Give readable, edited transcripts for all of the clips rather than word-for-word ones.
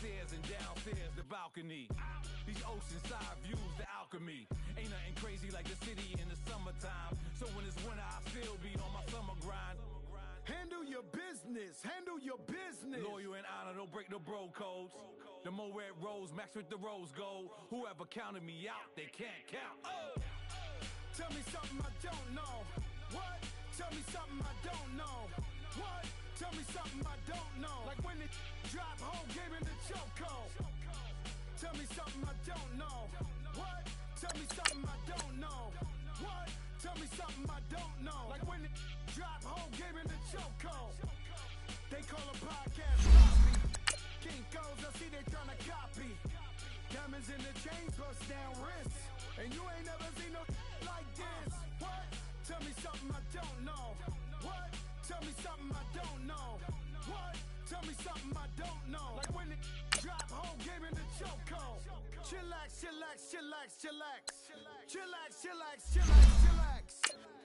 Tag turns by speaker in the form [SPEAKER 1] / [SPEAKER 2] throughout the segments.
[SPEAKER 1] Upstairs and downstairs, the balcony. These oceanside views, the alchemy. Ain't nothing crazy like the city in the summertime. So when it's winter, I still be on my summer grind.
[SPEAKER 2] Handle your business. Handle your business.
[SPEAKER 1] Loyal and honor, don't break the bro codes. The more red rose, max with the rose gold. Whoever counted me out, they can't count. Oh!
[SPEAKER 2] Tell me something I don't know. What? Tell me something I don't know. What? Tell me something I don't know. Like when it drop home, game in the chokehold. Tell me something I don't know. What? Tell me something I don't know. What? Tell me something I don't know. Like when it drop home, game in the chokehold. They call a podcast sloppy. Kinkos, I see they tryna copy. Diamonds in the chains, bust down wrists. And you ain't never seen no like this. What? Tell me something I don't know. What? Tell me something I don't know. What? Tell me something I don't know. Like when it drop home, game in the chokehold. Chillax, chillax, chillax, chillax. Chillax, chillax, chillax, chillax.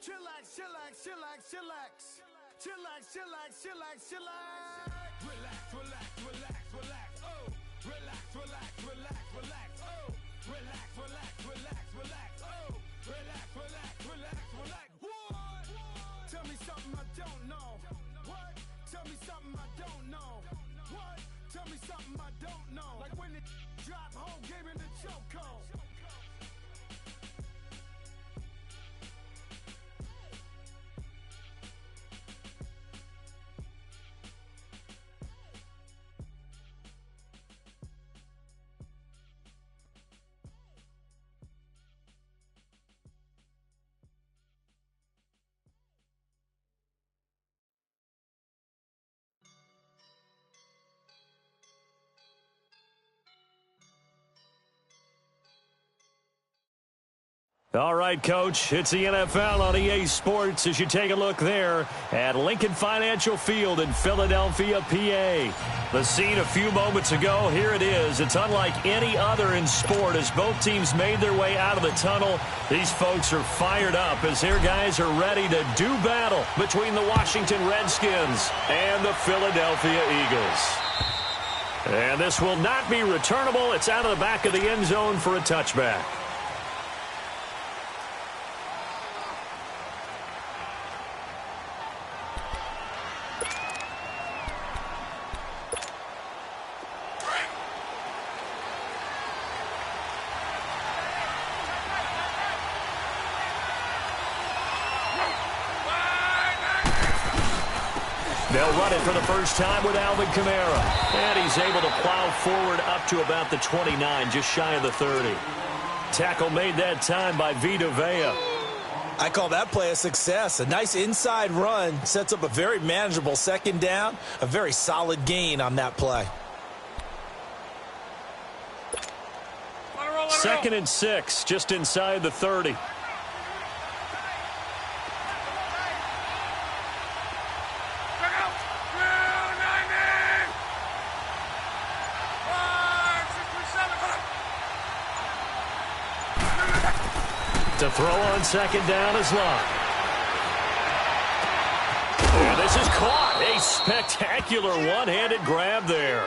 [SPEAKER 2] Chillax, chillax, chillax, chillax. Chillax, chillax, chillax, chillax.
[SPEAKER 1] Relax, relax, relax, relax. Oh! Relax, relax, relax, relax. Oh! Relax, relax, relax, relax. Oh! Relax, relax, relax, relax. What?
[SPEAKER 2] Tell me something I don't know. What? Tell me something I don't know. What? Tell me something I don't know. Like when it drop home, game in the chokehold.
[SPEAKER 3] All right, Coach, it's the NFL on EA Sports as you take a look there at Lincoln Financial Field in Philadelphia, PA. The scene a few moments ago, here it is. It's unlike any other in sport as both teams made their way out of the tunnel. These folks are fired up as their guys are ready to do battle between the Washington Redskins and the Philadelphia Eagles. And this will not be returnable. It's out of the back of the end zone for a touchback. They'll run it for the first time with Alvin Kamara. And he's able to plow forward up to about the 29, just shy of the 30. Tackle made that time by Vita Vea.
[SPEAKER 4] I call that play a success. A nice inside run sets up a very manageable second down. A very solid gain on that play.
[SPEAKER 3] 2nd and 6, just inside the 30. To throw on second down is Love. And this is caught. A spectacular one-handed grab there.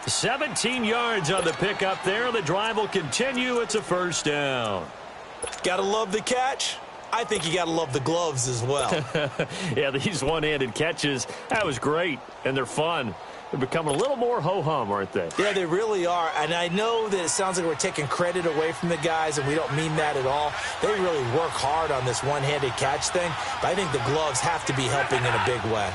[SPEAKER 3] 17 yards on the pickup there. The drive will continue. It's a first down.
[SPEAKER 4] Gotta love the catch. I think you gotta love the gloves as well.
[SPEAKER 3] Yeah, these one-handed catches, that was great, and they're fun. They're becoming a little more ho-hum, aren't they?
[SPEAKER 4] Yeah, they really are. And I know that it sounds like we're taking credit away from the guys, and we don't mean that at all. They really work hard on this one-handed catch thing, but I think the gloves have to be helping in a big way.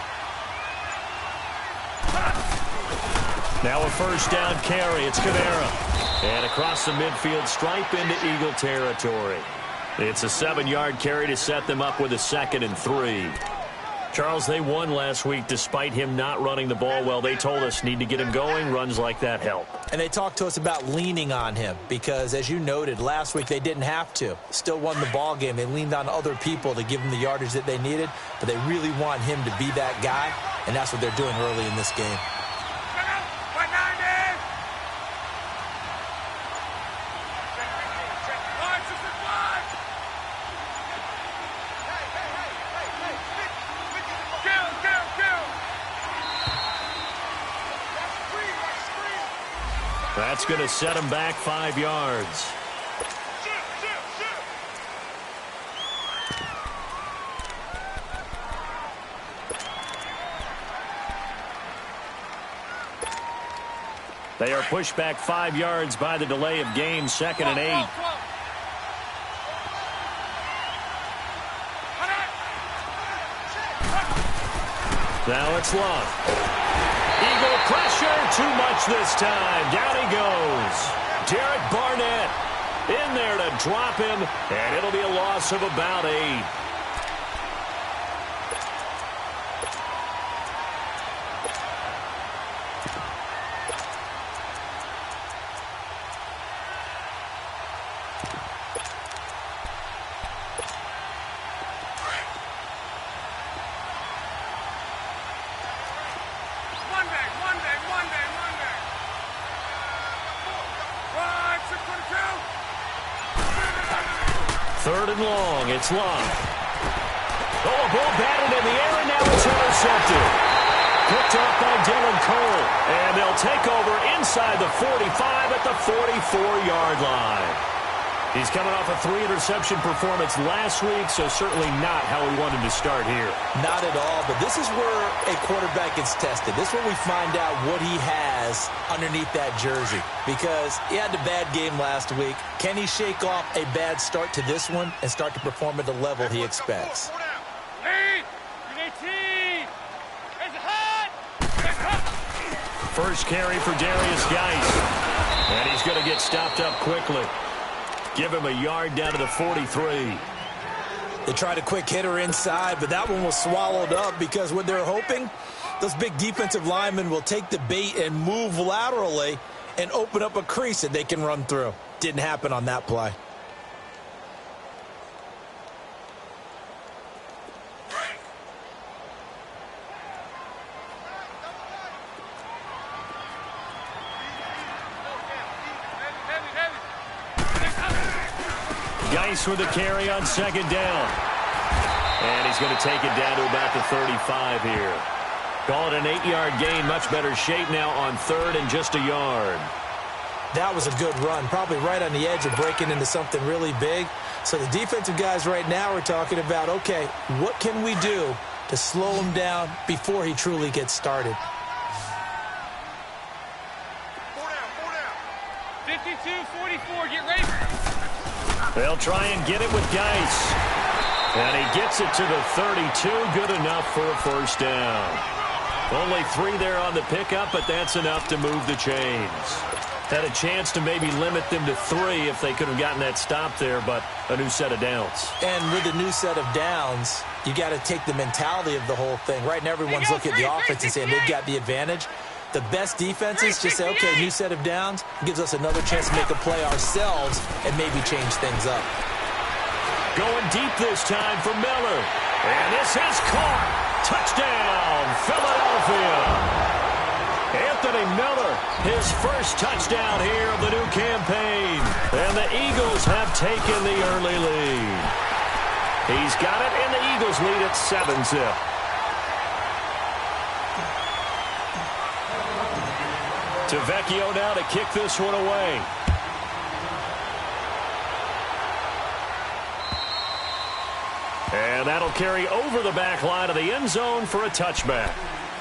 [SPEAKER 3] Now a first down carry. It's Kamara. And across the midfield stripe into Eagle territory. It's a 7-yard carry to set them up with a 2nd and 3. Charles, they won last week despite him not running the ball well. They told us need to get him going. Runs like that help.
[SPEAKER 4] And they talked to us about leaning on him because, as you noted, last week they didn't have to. Still won the ball game. They leaned on other people to give them the yardage that they needed, but they really want him to be that guy, and that's what they're doing early in this game.
[SPEAKER 3] That's going to set him back 5 yards. They are pushed back 5 yards by the delay of game, 2nd and 8. Now it's Love. Eagle pressure, too much this time. Down he goes. Derek Barnett in there to drop him, and it'll be a loss of about 8. Third and long, it's Love. Oh, a ball batted in the air, and now it's intercepted. Picked off by Dylan Cole, and they'll take over inside the 45 at the 44-yard line. He's coming off a 3-interception performance last week, so certainly not how we wanted to start here.
[SPEAKER 4] Not at all, but this is where a quarterback gets tested. This is where we find out what he has underneath that jersey, because he had a bad game last week. Can he shake off a bad start to this one and start to perform at the level he expects?
[SPEAKER 3] First carry for Darius Geis, and he's going to get stopped up quickly. Give him a yard down to the 43.
[SPEAKER 4] They tried a quick hitter inside, but that one was swallowed up because what they're hoping, those big defensive linemen will take the bait and move laterally and open up a crease that they can run through. Didn't happen on that play.
[SPEAKER 3] Geis with a carry on 2nd down. And he's going to take it down to about the 35 here. Call it an 8-yard gain. Much better shape now on 3rd and just a yard.
[SPEAKER 4] That was a good run. Probably right on the edge of breaking into something really big. So the defensive guys right now are talking about, okay, what can we do to slow him down before he truly gets started?
[SPEAKER 5] 52-44, get ready.
[SPEAKER 3] They'll try and get it with Geis. And he gets it to the 32. Good enough for a first down. Only 3 there on the pickup, but that's enough to move the chains. Had a chance to maybe limit them to 3 if they could have gotten that stop there, but a new set of downs.
[SPEAKER 4] And with a new set of downs, you got to take the mentality of the whole thing. Right now, everyone's looking at the offense and saying they've got the advantage. The best defenses just say, okay, new set of downs, gives us another chance to make a play ourselves and maybe change things up.
[SPEAKER 3] Going deep this time for Miller. And this is caught. Touchdown, Philadelphia. Anthony Miller, his first touchdown here of the new campaign. And the Eagles have taken the early lead. He's got it, and the Eagles lead at 7-zip. To Vecchio now to kick this one away. And that'll carry over the back line of the end zone for a touchback.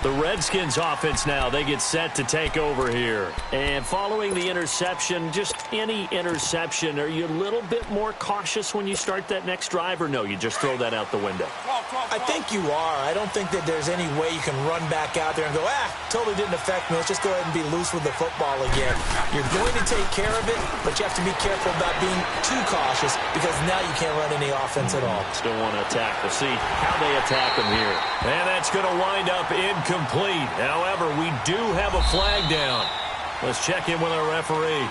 [SPEAKER 3] The Redskins offense now, they get set to take over here. And following the interception, just any interception, are you a little bit more cautious when you start that next drive, or no, you just throw that out the window?
[SPEAKER 4] I think you are. I don't think that there's any way you can run back out there and go, totally didn't affect me. Let's just go ahead and be loose with the football again. You're going to take care of it, but you have to be careful about being too cautious because now you can't run any offense at all.
[SPEAKER 3] Still want to attack. We'll see how they attack them here. And that's going to wind up incomplete. However, we do have a flag down. Let's check in with our referee.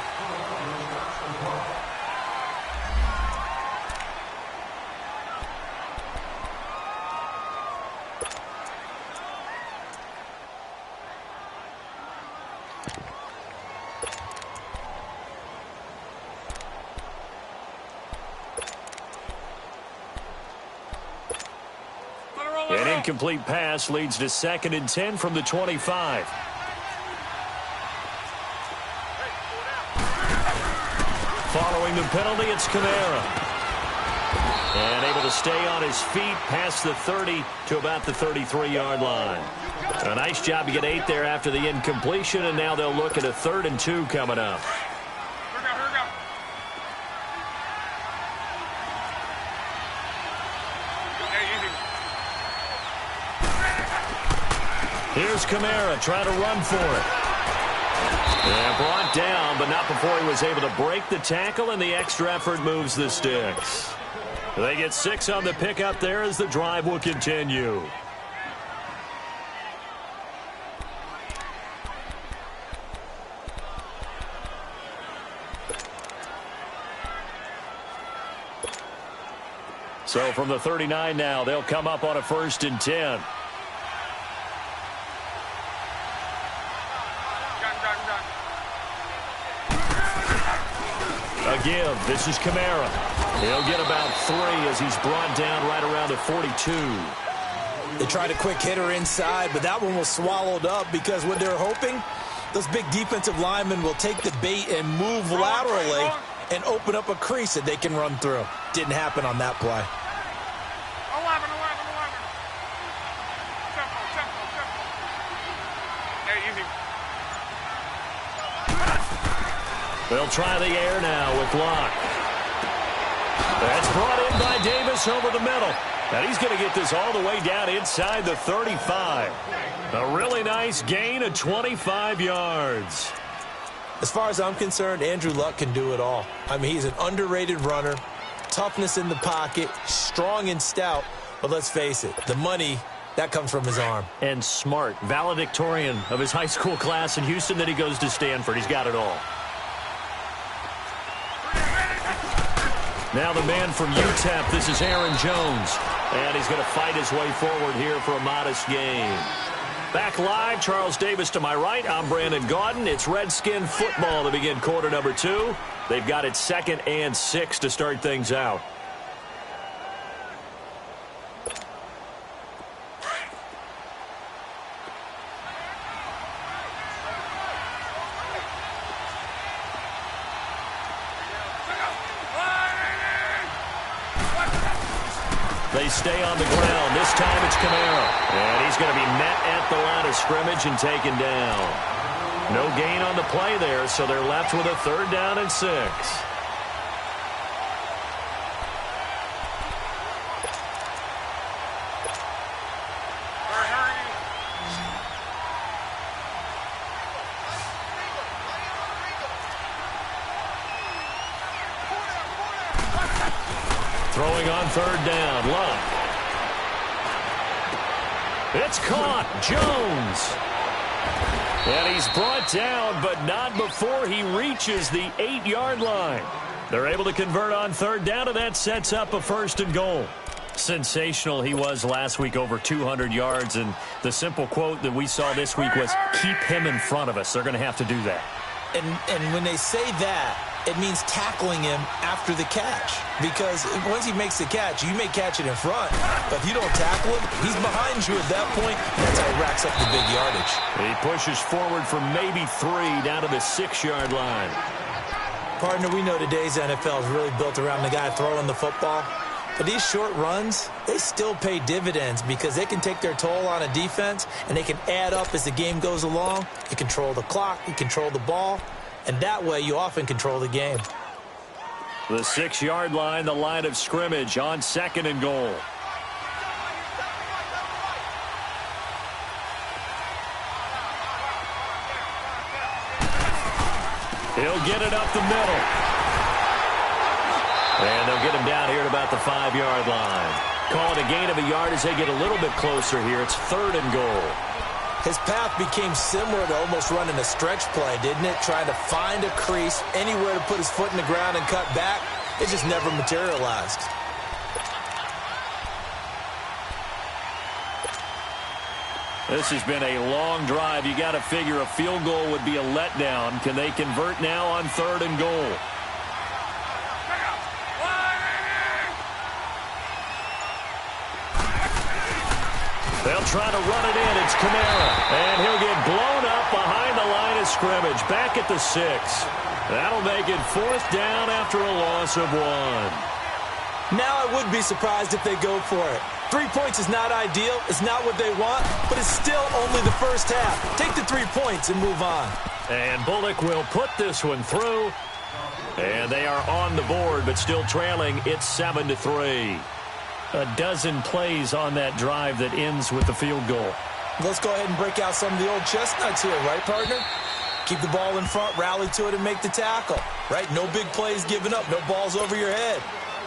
[SPEAKER 3] An incomplete pass leads to 2nd and 10 from the 25. following the penalty, it's Kamara. And able to stay on his feet past the 30 to about the 33-yard line. A nice job to get 8 there after the incompletion, and now they'll look at a 3rd and 2 coming up. Here's Kamara trying to run for it. And brought down, but not before he was able to break the tackle, and the extra effort moves the sticks. They get 6 on the pickup there as the drive will continue. So from the 39 now, they'll come up on a 1st and 10. A give. This is Kamara. He'll get about 3 as he's brought down right around the 42.
[SPEAKER 4] They tried a quick hitter inside, but that one was swallowed up because what they're hoping, those big defensive linemen will take the bait and move laterally and open up a crease that they can run through. Didn't happen on that play.
[SPEAKER 5] 11.
[SPEAKER 3] They'll try the air now with Locke. That's brought in by Davis over the middle. And he's going to get this all the way down inside the 35. A really nice gain of 25 yards.
[SPEAKER 4] As far as I'm concerned, Andrew Luck can do it all. I mean, he's an underrated runner, toughness in the pocket, strong and stout. But let's face it, the money, that comes from his arm.
[SPEAKER 3] And smart, valedictorian of his high school class in Houston, then he goes to Stanford. He's got it all. Now the man from UTEP, this is Aaron Jones. And he's going to fight his way forward here for a modest gain. Back live, Charles Davis to my right. I'm Brandon Gaudin. It's Redskin football to begin quarter number 2. They've got it 2nd and 6 to start things out. They stay on the ground. This time it's Kamara. And he's going to be met at the line of scrimmage and taken down. No gain on the play there, so they're left with a 3rd down and 6. Throwing on 3rd down, Luck. It's caught, Jones. And he's brought down, but not before he reaches the 8-yard line. They're able to convert on 3rd down, and that sets up a 1st and goal. Sensational he was last week, over 200 yards, and the simple quote that we saw this week was, keep him in front of us. They're going to have to do that.
[SPEAKER 4] And when they say that, it means tackling him after the catch. Because once he makes the catch, you may catch it in front. But if you don't tackle him, he's behind you at that point. That's how he racks up the big yardage.
[SPEAKER 3] He pushes forward from maybe 3 down to the 6-yard line.
[SPEAKER 4] Partner, we know today's NFL is really built around the guy throwing the football. But these short runs, they still pay dividends because they can take their toll on a defense and they can add up as the game goes along. You control the clock, you control the ball. And that way, you often control the game.
[SPEAKER 3] The 6-yard line, the line of scrimmage on 2nd and goal. He'll get it up the middle. And they'll get him down here at about the 5-yard line. Call it a gain of a yard as they get a little bit closer here. It's 3rd and goal.
[SPEAKER 4] His path became similar to almost running a stretch play, didn't it? Trying to find a crease, anywhere to put his foot in the ground and cut back. It just never materialized.
[SPEAKER 3] This has been a long drive. You got to figure a field goal would be a letdown. Can they convert now on 3rd and goal? They'll try to run it in. It's Kamara. And he'll get blown up behind the line of scrimmage. Back at the 6. That'll make it 4th down after a loss of 1.
[SPEAKER 4] Now I would be surprised if they go for it. 3 points is not ideal. It's not what they want, but it's still only the first half. Take the 3 points and move on.
[SPEAKER 3] And Bullock will put this one through. And they are on the board, but still trailing. It's 7-3. A dozen plays on that drive that ends with the field goal.
[SPEAKER 4] Let's go ahead and break out some of the old chestnuts here, right, partner? Keep the ball in front, rally to it, and make the tackle, right? No big plays given up, no balls over your head.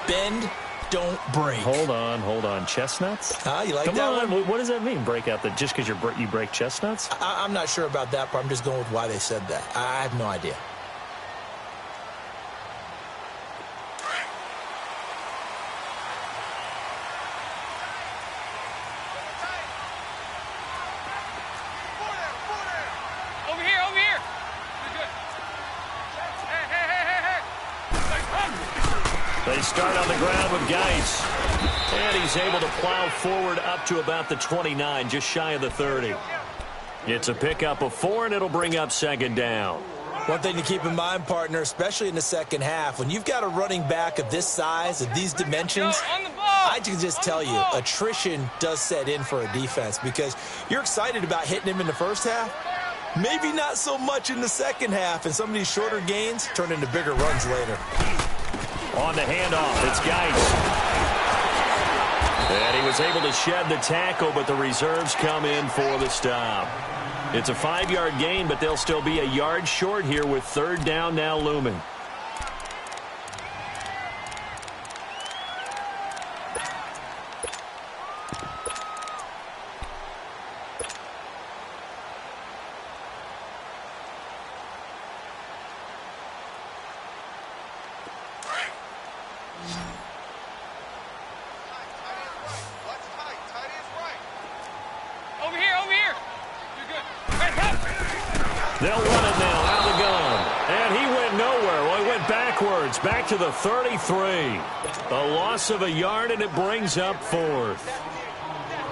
[SPEAKER 4] Bend, don't break.
[SPEAKER 3] Hold on. Chestnuts?
[SPEAKER 4] You like
[SPEAKER 3] Come
[SPEAKER 4] that
[SPEAKER 3] on.
[SPEAKER 4] one?
[SPEAKER 3] What does that mean, break out? Just because you break chestnuts?
[SPEAKER 4] I'm not sure about that, but I'm just going with why they said that. I have no idea.
[SPEAKER 3] They start on the ground with Geis. And he's able to plow forward up to about the 29, just shy of the 30. It's a pickup of 4, and it'll bring up 2nd down.
[SPEAKER 4] One thing to keep in mind, partner, especially in the second half, when you've got a running back of this size, of these dimensions, I can just tell you, attrition does set in for a defense because you're excited about hitting him in the first half. Maybe not so much in the second half, and some of these shorter gains turn into bigger runs later.
[SPEAKER 3] On the handoff, it's Geis. And he was able to shed the tackle, but the reserves come in for the stop. It's a 5-yard gain, but they'll still be a yard short here with 3rd down now looming. They'll run it now out of the gun. And he went nowhere. Well, he went backwards, back to the 33. A loss of a yard, and it brings up 4th.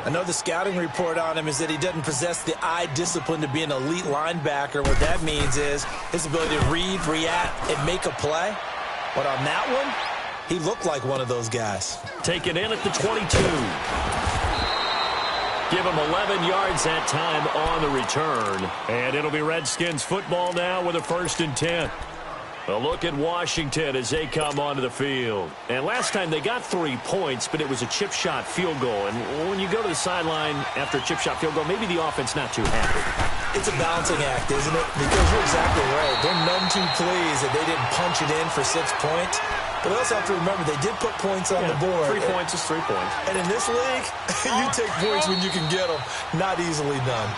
[SPEAKER 4] I know the scouting report on him is that he doesn't possess the eye discipline to be an elite linebacker. What that means is his ability to read, react, and make a play. But on that one, he looked like one of those guys.
[SPEAKER 3] Taken in at the 22. Give him 11 yards that time on the return. And it'll be Redskins football now with a 1st and 10. A look at Washington as they come onto the field. And last time they got 3 points, but it was a chip shot field goal. And when you go to the sideline after a chip shot field goal, maybe the offense not too happy.
[SPEAKER 4] It's a balancing act, isn't it? Because you're exactly right. They're none too pleased that they didn't punch it in for 6 points. But they also have to remember they did put points on the board.
[SPEAKER 3] 3 points is 3 points.
[SPEAKER 4] And in this league, you take points when you can get them. Not easily done.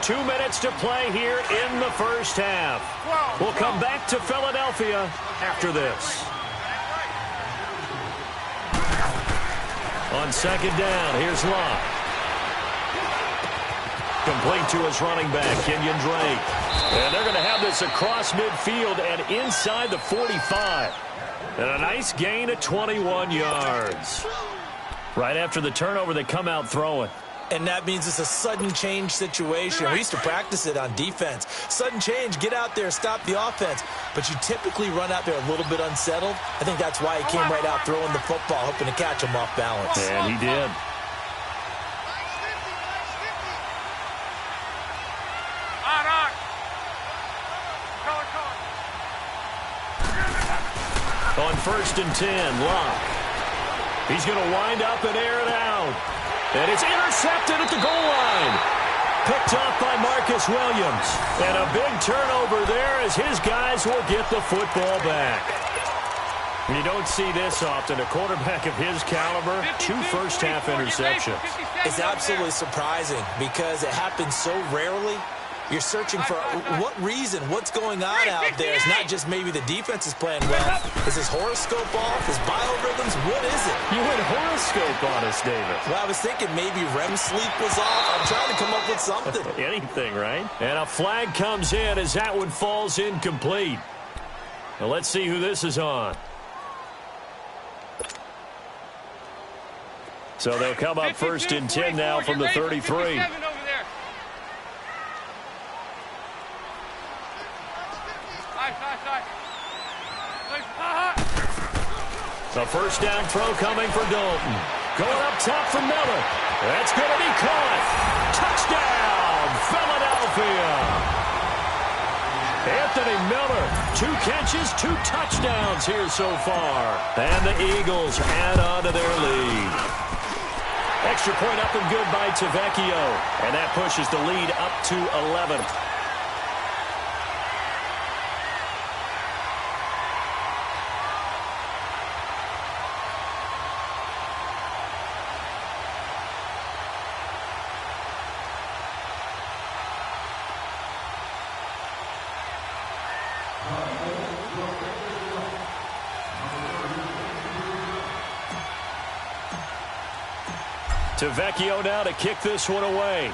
[SPEAKER 3] 2 minutes to play here in the first half. We'll come back to Philadelphia after this. On 2nd down, here's Locke. Complete to his running back, Kenyon Drake. And they're going to have this across midfield and inside the 45. And a nice gain of 21 yards. Right after the turnover, they come out throwing.
[SPEAKER 4] And that means it's a sudden change situation. We used to practice it on defense. Sudden change, get out there, stop the offense. But you typically run out there a little bit unsettled. I think that's why he came right out throwing the football, hoping to catch him off balance.
[SPEAKER 3] And he did. On 1st and 10, Locke. He's going to wind up and air it out. And it's intercepted at the goal line. Picked off by Marcus Williams. And a big turnover there as his guys will get the football back. You don't see this often. A quarterback of his caliber, 2 first-half interceptions.
[SPEAKER 4] It's absolutely surprising because it happens so rarely. You're searching for what reason, what's going on out there. It's not just maybe the defense is playing well. Is his horoscope off? His biorhythms? What is it?
[SPEAKER 3] You went horoscope on us, David.
[SPEAKER 4] Well, I was thinking maybe REM sleep was off. I'm trying to come up with something.
[SPEAKER 3] Anything, right? And a flag comes in as that one falls incomplete. Now let's see who this is on. So they'll come up 1st and 10 now from the 33. The first down throw coming for Dalton. Going up top for Miller. That's going to be caught. Touchdown, Philadelphia. Anthony Miller, 2 catches, 2 touchdowns here so far. And the Eagles add on to their lead. Extra point up and good by Tavecchio. And that pushes the lead up to 11. Tavecchio now to kick this one away.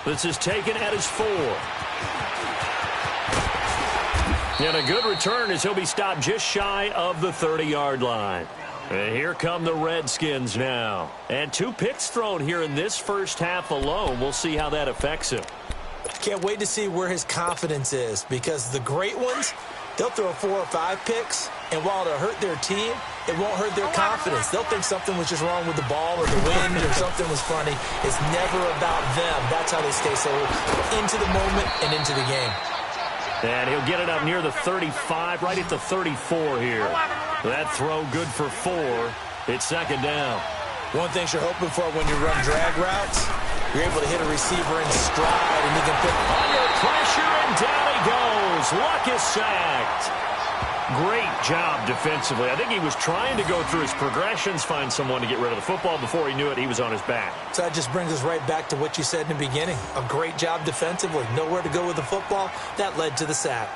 [SPEAKER 3] This is taken at his 4. And a good return as he'll be stopped just shy of the 30-yard line. And here come the Redskins now. And 2 picks thrown here in this first half alone. We'll see how that affects him.
[SPEAKER 4] Can't wait to see where his confidence is, because the great ones, they'll throw 4 or 5 picks, and while it'll hurt their team, it won't hurt their confidence. They'll think something was just wrong with the ball or the wind or something was funny. It's never about them. That's how they stay so into the moment and into the game.
[SPEAKER 3] And he'll get it up near the 35, right at the 34 here. That throw good for 4. It's second down.
[SPEAKER 4] One thing you're hoping for when you run drag routes, you're able to hit a receiver in stride, and he can put
[SPEAKER 3] under pressure, and down he goes. Luck is sacked. Great job defensively. I think he was trying to go through his progressions, find someone to get rid of the football. Before he knew it, he was on his back.
[SPEAKER 4] So that just brings us right back to what you said in the beginning. A great job defensively. Nowhere to go with the football. That led to the sack.